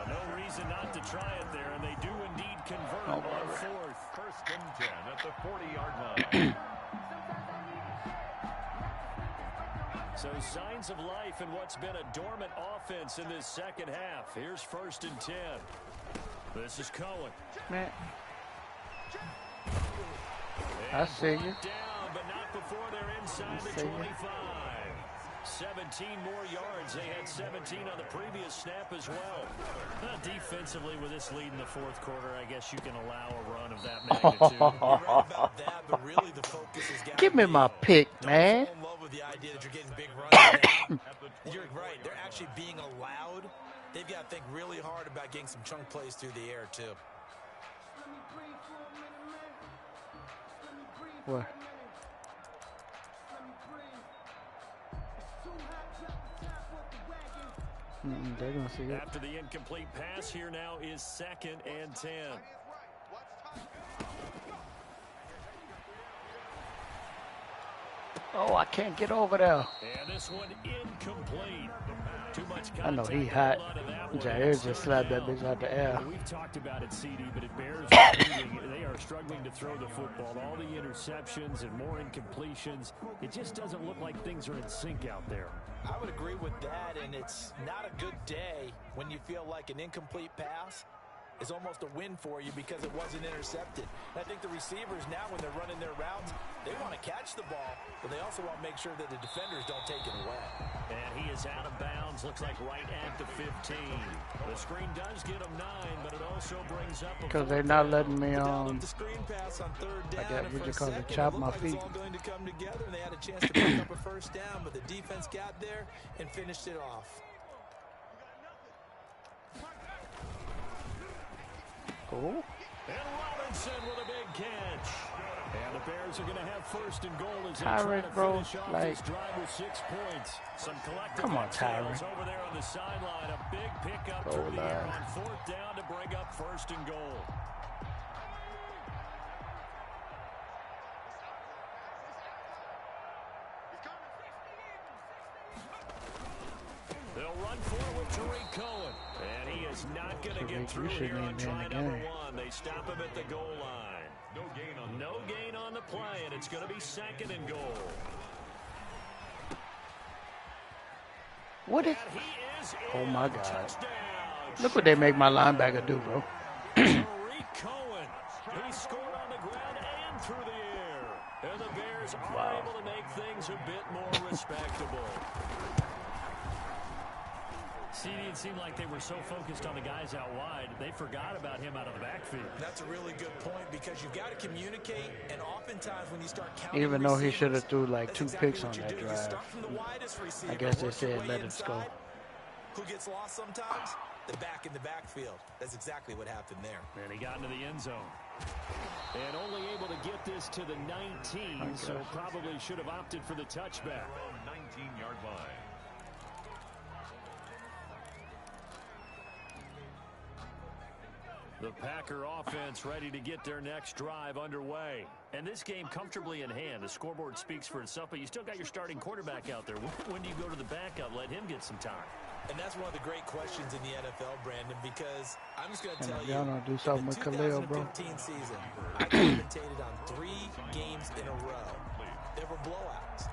No reason not to try it there, and they do indeed convert on 4th. 1st and 10 at the 40-yard line. So signs of life in what's been a dormant offense in this 2nd half. Here's 1st and 10. This is Cohen. Man. I see you. Down, but not before they're inside the 25. 17 more yards. They had 17 on the previous snap as well. Defensively, with this lead in the fourth quarter, I guess you can allow a run of that magnitude. You're right about that, but really the focus has got Give me my pick, man. Don't fall in love with the idea that you're getting big runs now. You're right. They're actually being allowed. They've got to think really hard about getting some chunk plays through the air, too. What? They're gonna see it. After the incomplete pass, here now is 2nd and 10. Oh, I can't get over there. And this one incomplete. Too much I know he contact hot. on that one. Jair just slapped that bitch out the air. We've talked about it, CD, but it bears repeating. They are struggling to throw the football. All the interceptions and more incompletions. It just doesn't look like things are in sync out there. I would agree with that, and it's not a good day when you feel like an incomplete pass is almost a win for you because it wasn't intercepted. And I think the receivers now, when they're running their routes, they want to catch the ball, but they also want to make sure that the defenders don't take it away. And he is out of bounds, looks like right at the 15. The screen does get him 9, but it also brings up a Because they're not letting me the screen pass on third down. I got what you call it, It chop looked my like feet. It's all going to come together, and they had a chance to pick up a first down, but the defense got there and finished it off. Cool. And Robinson with a big catch. And the Bears are going to have 1st and goal as they Tyrant, try to bro, finish off like- this drive with 6 points. Some collective Come on, exhales Tyrant. over there on the sideline. A big pickup Goal through the air line. on 4th down to bring up 1st and goal. They'll run forward to Tariq Cohen. And he is not going to get through here on try number 1. They stop him at the goal line. No gain on the play, and it's going to be 2nd and goal. What is? And he is Oh in. my God! Touchdown. Look what they make my linebacker do, bro. Tariq Cohen. He scored on the ground and through the air. And the Bears are able to make things a bit more respectable. CD, it seemed like they were so focused on the guys out wide, they forgot about him out of the backfield. That's a really good point because you've got to communicate, and oftentimes when you start counting Even though he receivers, should have threw like that's 2 exactly picks on what you that do. You drive. start from the widest receiver, I guess they work your said way let it go. inside. Who gets lost sometimes? The back in the backfield. That's exactly what happened there. And he got into the end zone. And only able to get this to the 19, so probably should have opted for the touchback. 19-yard line. The Packer offense ready to get their next drive underway. And this game comfortably in hand. The scoreboard speaks for itself, but you still got your starting quarterback out there. When do you go to the backup? Let him get some time. And that's one of the great questions in the NFL, Brandon, because I'm just going to tell you, y'all don't do something with in the Khalil, bro. 2015 season, I commentated on 3 games in a row. There were blowouts,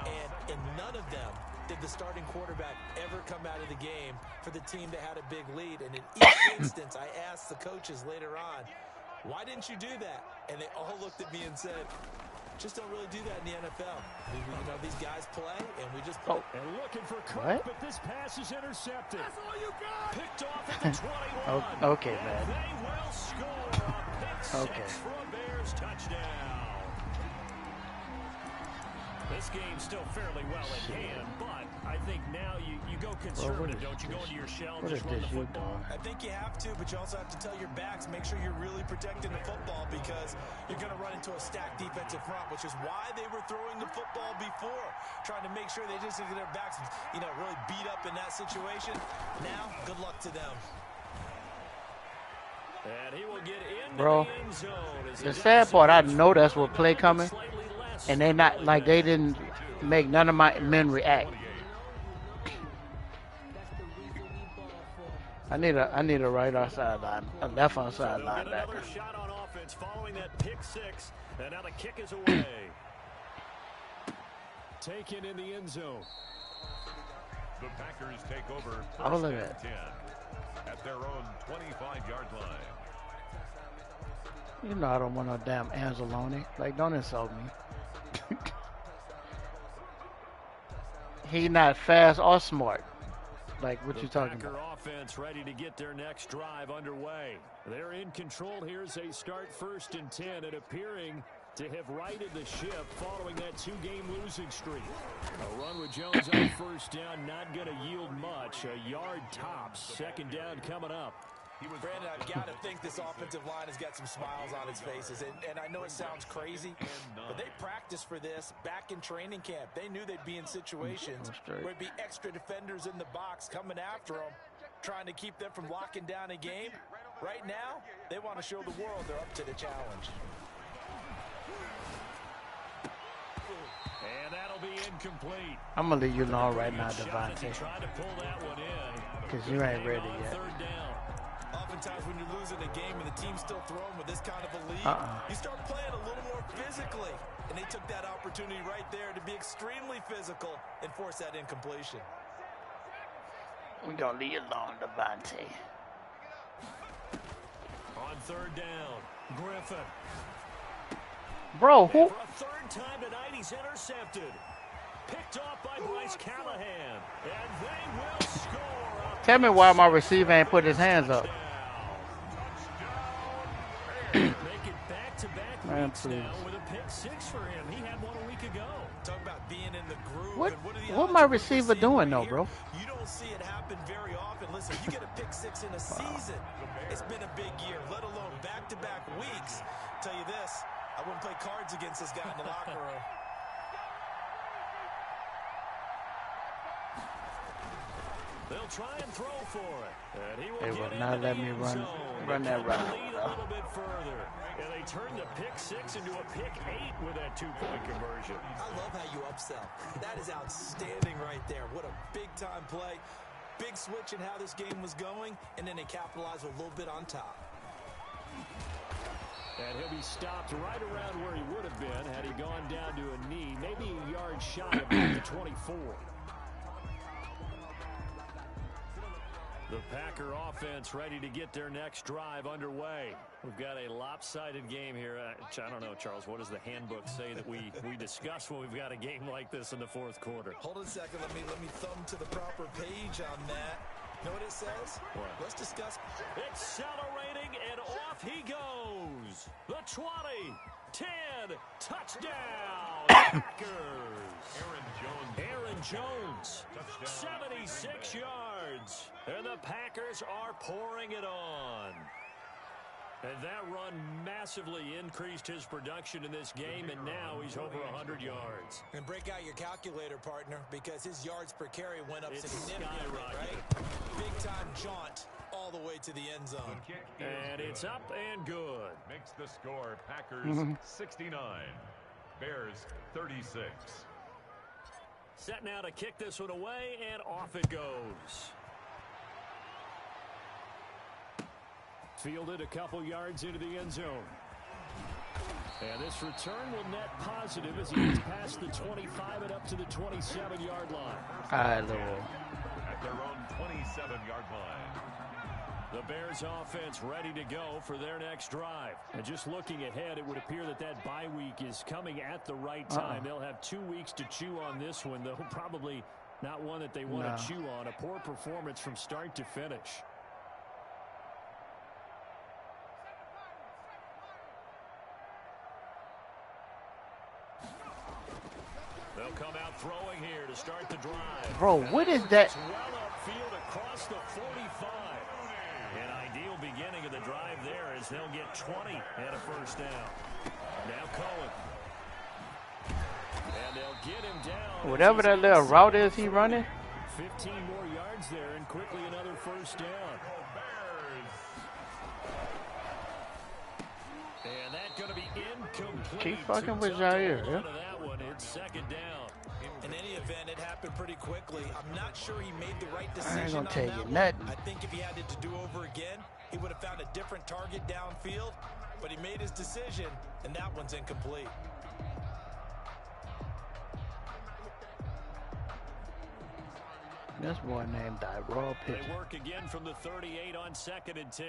and in none of them did the starting quarterback ever come out of the game for the team that had a big lead. And in each instance, I asked the coaches later on, why didn't you do that? And they all looked at me and said, just don't really do that in the NFL. You know, these guys play, and we just play. And looking for Cook, What? but this pass is intercepted. That's all you got. Picked off at the 21. Okay, man. They will score a pick six for a Bears touchdown. This game's still fairly well in hand, but I think now you go conservative, don't you? Go into your shell and just run the football. I think you have to, but you also have to tell your backs, make sure you're really protecting the football because you're going to run into a stacked defensive front, which is why they were throwing the football before, trying to make sure they just get their backs, really beat up in that situation. Now, good luck to them. And he will get into Bro, the end zone. the sad part, I know that's what play coming, and they not like they didn't make none of my men react. I need a right outside line, a left outside They'll get linebacker. another shot on offense following that pick six, and now the kick is away. Taken in the end zone. The Packers take over Oh, first look and at 10 at their own 25-yard line. You know I don't want no damn Anzalone. Like, don't insult me. He not fast or smart. Like what you talking Packer about? offense ready to get their next drive underway. They're in control here as they start 1st and 10 and appearing to have righted the ship following that 2-game losing streak. A run with Jones on 1st down, not going to yield much. A yard tops. 2nd down coming up. Brandon, I've got to think this offensive line has got some smiles on its faces. And I know it sounds crazy, but they practiced for this back in training camp. They knew they'd be in situations where it'd be extra defenders in the box coming after them, trying to keep them from locking down a game. Right now, they want to show the world they're up to the challenge. And that'll be incomplete. I'm gonna leave you alone right now, Devontae, Tried to pull that one in. because you ain't ready yet. 3rd down. Oftentimes when you're losing a game and the team's still throwing with this kind of a lead, you start playing a little more physically. And they took that opportunity right there to be extremely physical and force that incompletion. We gonna leave you alone, Devontae. On 3rd down, Griffin. Bro, who? For a 3rd time tonight, he's intercepted. Picked off by Bryce Callahan. And they will score. Tell me why my receiver ain't put his hands up. Make it back-to-back Man, weeks please. now with a pick 6 for him. He had one a week ago. Talk about being in the groove. What? And what are the What odds my of a receiver doing though, here? bro? You don't see it happen very often. Listen, you get a pick 6 in a season. It's been a big year, let alone back-to-back weeks. Tell you this, I wouldn't play cards against this guy in the locker room. They'll try and throw for it. And he will They get will not into let the me end run zone. that route, Lead bro. a little bit further. And they turn the pick 6 into a pick 8 with that 2-point conversion. I love how you upsell. That is outstanding right there. What a big-time play. Big switch in how this game was going, and then they capitalized with a little bit on top. And he'll be stopped right around where he would have been had he gone down to a knee, maybe a yard shy of the 24. The Packer offense ready to get their next drive underway. We've got a lopsided game here. I don't know, Charles, what does the handbook say that we discuss when we've got a game like this in the 4th quarter? Hold on a second. Let me thumb to the proper page on that. You know what it says? What? Let's discuss. Accelerating, and off he goes. The 20, 10, touchdown, Packers. Aaron Jones, 76 yards. And the Packers are pouring it on. And that run massively increased his production in this game, and now he's over 100 yards. And break out your calculator, partner, because his yards per carry went up It's significantly, skyrocketed. right? Big-time jaunt all the way to the end zone. And it's up and good. Makes the score Packers 69, Bears 36. Set now to kick this one away, and off it goes. Fielded a couple yards into the end zone. And this return will net positive as he gets past the 25 and up to the 27-yard line. All right, Lord. At their own 27-yard line. The Bears offense ready to go for their next drive. And just looking ahead, it would appear that that bye week is coming at the right time. They'll have 2 weeks to chew on this one, though probably not one that they want to chew on. A poor performance from start to finish. They'll come out throwing here to start the drive. Bro, what is that? It's well upfield across the 45. An ideal beginning of the drive there as they'll get 20 and a 1st down. Now Cohen. And they'll get him down. Whatever that little route is he running. 15 more yards there and quickly another 1st down. And that's going to be incomplete. Keep fucking with Jair, yeah? That one, it's 2nd down. In any event, it happened pretty quickly. I'm not sure he made the right decision. I ain't gonna on tell that you one. nothing. I think if he had it to do over again, he would have found a different target downfield. But he made his decision, and that one's incomplete. This boy named Raw They Pitcher. work again from the 38 on 2nd and 10.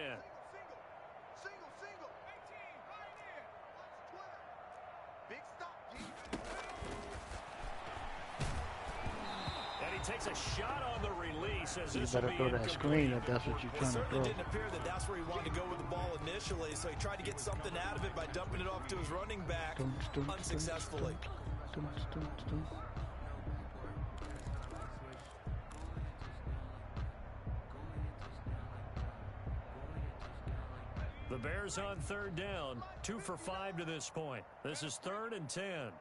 takes a shot on the release. As You this better will be throw that screen if that's what you're trying to It throw. certainly didn't appear that that's where he wanted to go with the ball initially, so he tried to get something out of it by dumping it off to his running back unsuccessfully. The Bears on third down, 2 for 5 to this point. This is 3rd and 10.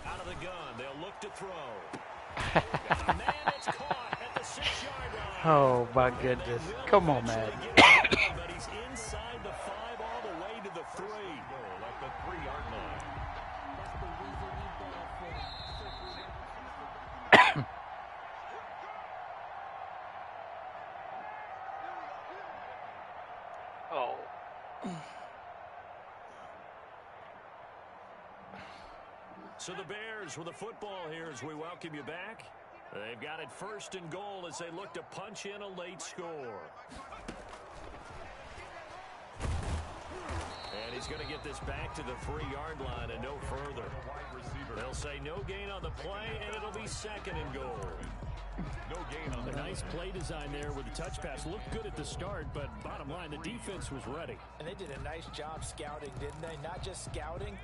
Out of the gun, they'll look to throw. And man, it's caught at the 6-yard line. Oh my goodness. Come on, man. But he's inside the 5 all the way to the 3. Goal at the 3-yard line. Oh. So the Bears with the football here as we welcome you back. They've got it 1st and goal as they look to punch in a late score. And he's going to get this back to the 3-yard line and no further. They'll say no gain on the play, and it'll be 2nd and goal. No gain on the Nice play design there with the touch pass. Looked good at the start, but bottom line, the defense was ready. And they did a nice job scouting, didn't they? Not just scouting,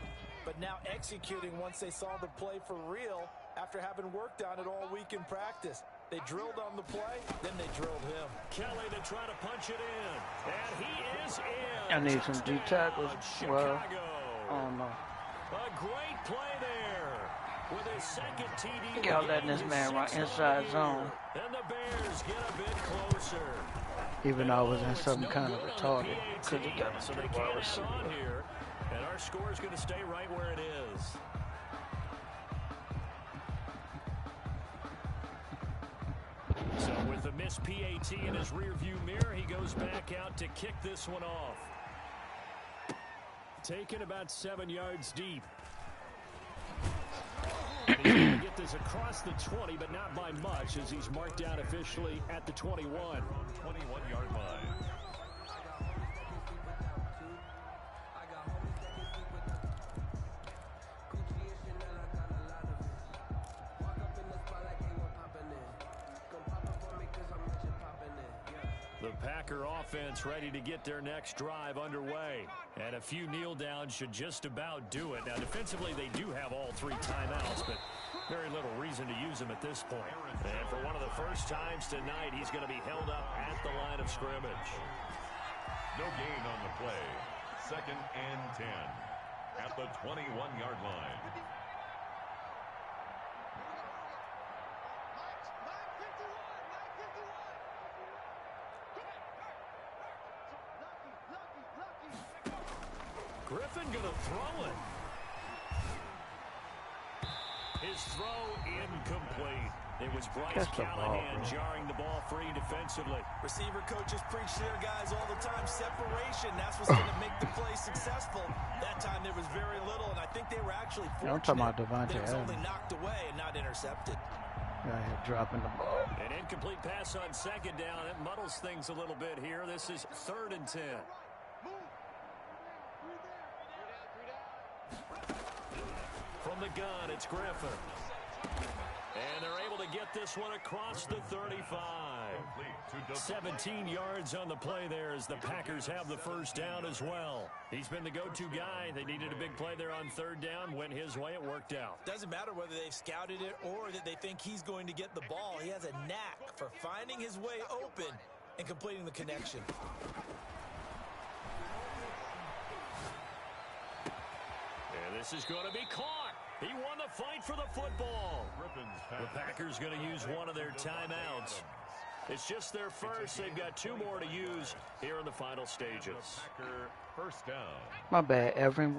but now executing once they saw the play for real after having worked on it all week in practice. They drilled on the play, then they drilled him. Kelly to try to punch it in, and he is in. I need some D tackles. Well, I don't know. A great play there with his 2nd TD. Y'all letting this man run inside zone. And the Bears get a bit closer. Even though I was in some kind of retarded. Could have done it So to they the can't wide hang on receiver. here, and our score is going to stay right where it is. So with the missed PAT in his rearview mirror, he goes back out to kick this one off. Taken about 7 yards deep. And he's going to get this across the 20, but not by much, as he's marked down officially at the 21. 21-yard line. The Packer offense ready to get their next drive underway. And a few kneel downs should just about do it. Now, defensively, they do have all 3 timeouts, but very little reason to use them at this point. And for one of the first times tonight, he's going to be held up at the line of scrimmage. No gain on the play. 2nd and 10 at the 21-yard line. Griffin going to throw it. His throw incomplete. It was Bryce Catch the ball, Callahan bro. jarring the ball free defensively. Receiver coaches preach to their guys all the time. Separation, that's what's going to make the play successful. That time there was very little, and I think they were actually Yeah, I'm fortunate talking about that it was Devontae only Adams. knocked away and not intercepted. Right here dropping the ball. An incomplete pass on 2nd down. It muddles things a little bit here. This is 3rd and 10. From the gun, it's Griffin. And they're able to get this one across the 35. 17 yards on the play there as the Packers have the first down as well. He's been the go-to guy. They needed a big play there on 3rd down. Went his way. It worked out. Doesn't matter whether they've scouted it or that they think he's going to get the ball. He has a knack for finding his way open and completing the connection. And this is going to be caught. He won the fight for the football. The Packers going to use one of their timeouts. It's just their first. They've got 2 more to use here in the final stages. Packer first down. My bad, Everett.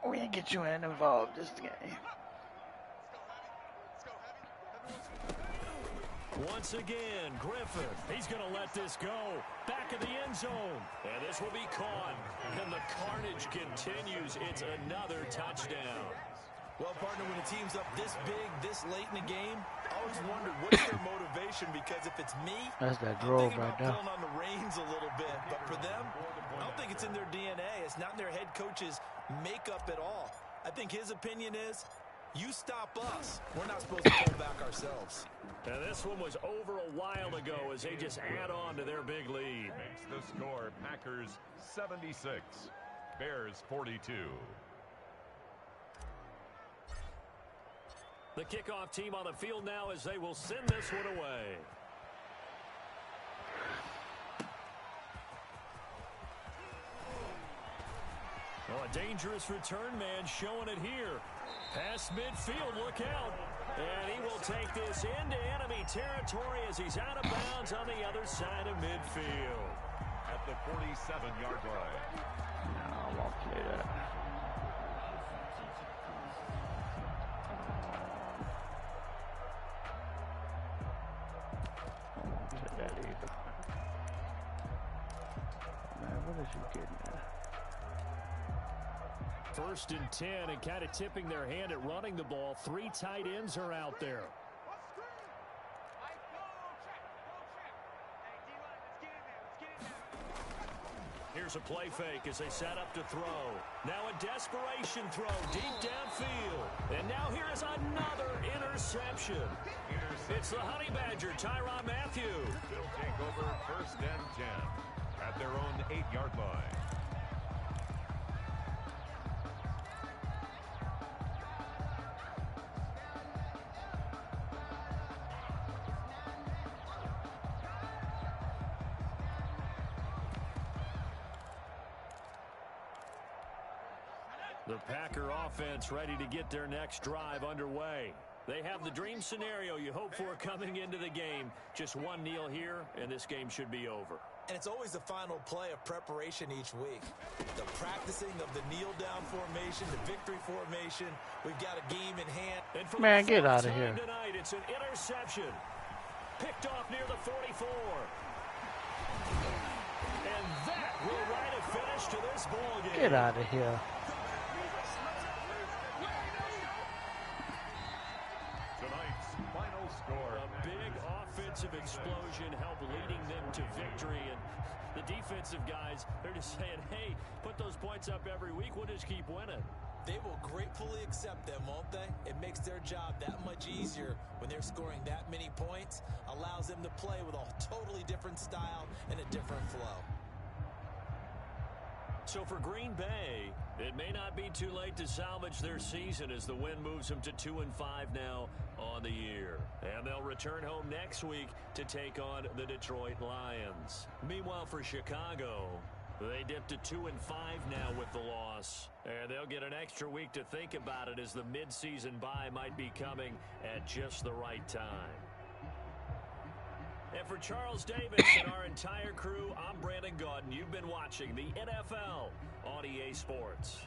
We ain't get you involved this game. Once again, Griffin. He's going to let this go. Back of the end zone. And this will be caught. And the carnage continues. It's another touchdown. Well, partner, when a team's up this big, this late in the game, I always wonder what's their motivation, because if it's me, That's that I'm drove thinking right about there. pulling on the reins a little bit. But for them, I don't think it's in their DNA. It's not in their head coach's makeup at all. I think his opinion is, you stop us. We're not supposed to pull back ourselves. And this one was over a while ago as they just add on to their big lead. Makes the score Packers 76, Bears 42. The kickoff team on the field now as they will send this one away. Oh, a dangerous return man showing it here. Past midfield, look out. And he will take this into enemy territory as he's out of bounds on the other side of midfield. At the 47-yard line. No, I won't play that. I won't play that either. Man, what is he getting at? 1st and 10, and kind of tipping their hand at running the ball. 3 tight ends are out there. Here's a play fake as they set up to throw. Now a desperation throw deep downfield. And now here is another interception. It's the Honey Badger, Tyrann Mathieu. They'll take over 1st and 10 at their own 8-yard line. The Packer offense ready to get their next drive underway. They have the dream scenario you hope for coming into the game. Just one kneel here, and this game should be over. And it's always the final play of preparation each week. The practicing of the kneel-down formation, the victory formation. We've got a game in hand. And for Man, the get fourth out of time here. Tonight, it's an interception. Picked off near the 44. And that will write a finish to this ball game. Get out of here. Tonight's final score. A big offensive explosion helped leading them to victory. And the defensive guys, they're just saying, hey, put those points up every week. We'll just keep winning. They will gratefully accept them, won't they? It makes their job that much easier when they're scoring that many points. Allows them to play with a totally different style and a different flow. So for Green Bay, it may not be too late to salvage their season as the win moves them to 2-5 now on the year. And they'll return home next week to take on the Detroit Lions. Meanwhile, for Chicago, they dipped to 2-5 now with the loss. And they'll get an extra week to think about it as the midseason bye might be coming at just the right time. And for Charles Davis and our entire crew, I'm Brandon Gaudin. You've been watching the NFL on EA Sports.